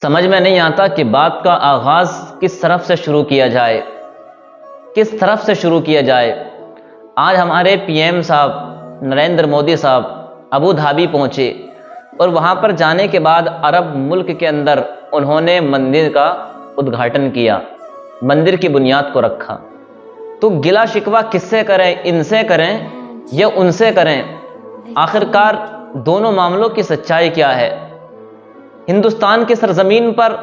समझ में नहीं आता कि बात का आगाज किस तरफ से शुरू किया जाए, किस तरफ से शुरू किया जाए। आज हमारे पीएम साहब नरेंद्र मोदी साहब अबू धाबी पहुंचे और वहां पर जाने के बाद अरब मुल्क के अंदर उन्होंने मंदिर का उद्घाटन किया, मंदिर की बुनियाद को रखा। तो गिला शिकवा किससे करें, इनसे करें या उनसे करें? आखिरकार दोनों मामलों की सच्चाई क्या है? हिंदुस्तान की सरजमीन पर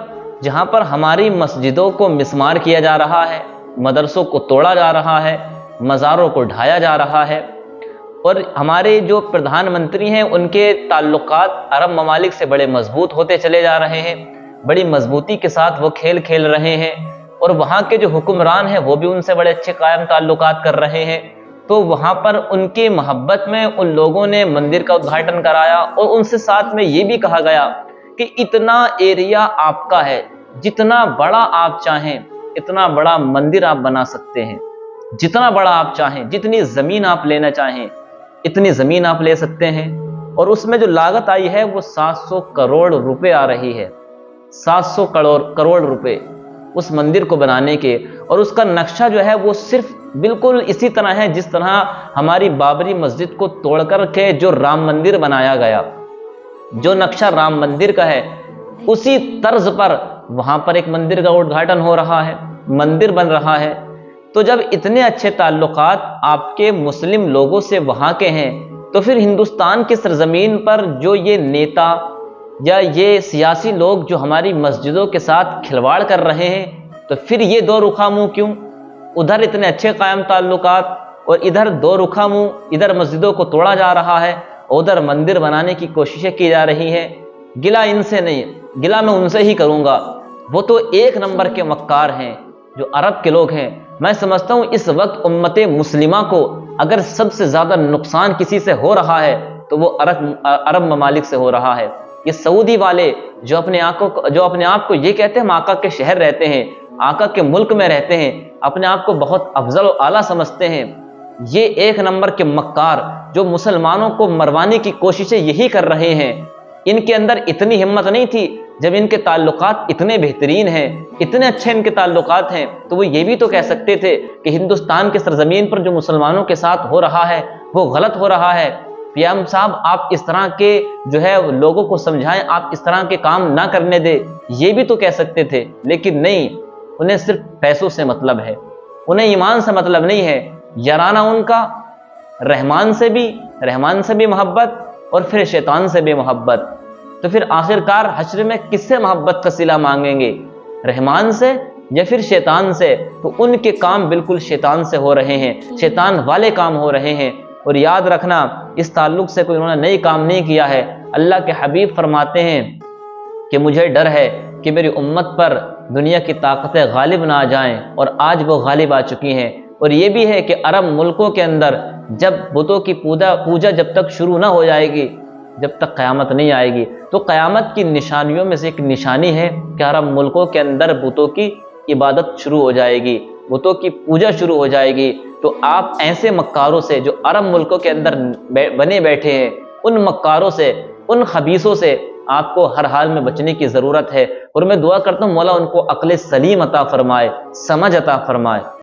जहां पर हमारी मस्जिदों को मिस्मार किया जा रहा है, मदरसों को तोड़ा जा रहा है, मज़ारों को ढाया जा रहा है, और हमारे जो प्रधानमंत्री हैं उनके ताल्लुकात अरब ममालिक से बड़े मजबूत होते चले जा रहे हैं, बड़ी मजबूती के साथ वो खेल खेल रहे हैं, और वहाँ के जो हुक्मरान हैं वो भी उनसे बड़े अच्छे कायम ताल्लुकात कर रहे हैं। तो वहाँ पर उनकी मोहब्बत में उन लोगों ने मंदिर का उद्घाटन कराया और उनसे साथ में ये भी कहा गया कि इतना एरिया आपका है, जितना बड़ा आप चाहें इतना बड़ा मंदिर आप बना सकते हैं, जितना बड़ा आप चाहें, जितनी ज़मीन आप लेना चाहें इतनी ज़मीन आप ले सकते हैं। और उसमें जो लागत आई है वो 700 करोड़ रुपए आ रही है, 700 करोड़ रुपए उस मंदिर को बनाने के। और उसका नक्शा जो है वो सिर्फ बिल्कुल इसी तरह है जिस तरह हमारी बाबरी मस्जिद को तोड़कर के जो राम मंदिर बनाया गया, जो नक्शा राम मंदिर का है उसी तर्ज पर वहां पर एक मंदिर का उद्घाटन हो रहा है, मंदिर बन रहा है। तो जब इतने अच्छे ताल्लुकात आपके मुस्लिम लोगों से वहां के हैं, तो फिर हिंदुस्तान की सरजमीन पर जो ये नेता या ये सियासी लोग जो हमारी मस्जिदों के साथ खिलवाड़ कर रहे हैं, तो फिर ये दो रुखा मुंह क्यों? उधर इतने अच्छे कायम ताल्लुकात और इधर दो रुखा मुंह, इधर मस्जिदों को तोड़ा जा रहा है, उधर मंदिर बनाने की कोशिशें की जा रही हैं। गिला इनसे नहीं, गिला मैं उनसे ही करूंगा। वो तो एक नंबर के मक्कार हैं जो अरब के लोग हैं। मैं समझता हूं इस वक्त उम्मते मुस्लिमा को अगर सबसे ज्यादा नुकसान किसी से हो रहा है तो वो अरब ममालिक से हो रहा है। ये सऊदी वाले जो अपने आप को ये कहते हैं हम आका के शहर रहते हैं, आका के मुल्क में रहते हैं, अपने आप को बहुत अफजल और आला समझते हैं, ये एक नंबर के मक्कार जो मुसलमानों को मरवाने की कोशिशें यही कर रहे हैं। इनके अंदर इतनी हिम्मत नहीं थी जब इनके ताल्लुकात इतने बेहतरीन हैं, इतने अच्छे इनके ताल्लुकात हैं, तो वो ये भी तो कह सकते थे कि हिंदुस्तान के सरजमीन पर जो मुसलमानों के साथ हो रहा है वो गलत हो रहा है। पीएम साहब आप इस तरह के जो है लोगों को समझाएं, आप इस तरह के काम ना करने दे, ये भी तो कह सकते थे। लेकिन नहीं, उन्हें सिर्फ पैसों से मतलब है, उन्हें ईमान से मतलब नहीं है। याराना उनका रहमान से भी मोहब्बत और फिर शैतान से भी मोहब्बत। तो फिर आखिरकार हश्र में किससे मोहब्बत का सिला मांगेंगे, रहमान से या फिर शैतान से? तो उनके काम बिल्कुल शैतान से हो रहे हैं, शैतान वाले काम हो रहे हैं। और याद रखना इस ताल्लुक से कोई उन्होंने नई काम नहीं किया है। अल्लाह के हबीब फरमाते हैं कि मुझे डर है कि मेरी उम्मत पर दुनिया की ताकतें गालिब ना आ जाएं, और आज वो गालिब आ चुकी हैं। और ये भी है कि अरब मुल्कों के अंदर जब बुतों की पूजा जब तक शुरू ना हो जाएगी, जब तक क़यामत नहीं आएगी, तो क़यामत की निशानियों में से एक निशानी है कि अरब मुल्कों के अंदर बुतों की इबादत शुरू हो जाएगी, बुतों की पूजा शुरू हो जाएगी। तो आप ऐसे मक्कारों से जो अरब मुल्कों के अंदर बने बैठे हैं, उन मक्कारों से, उन खबीसों से आपको हर हाल में बचने की ज़रूरत है। और मैं दुआ करता हूँ मौला उनको अक्ल सलीम अता फरमाए, समझ अता फरमाए।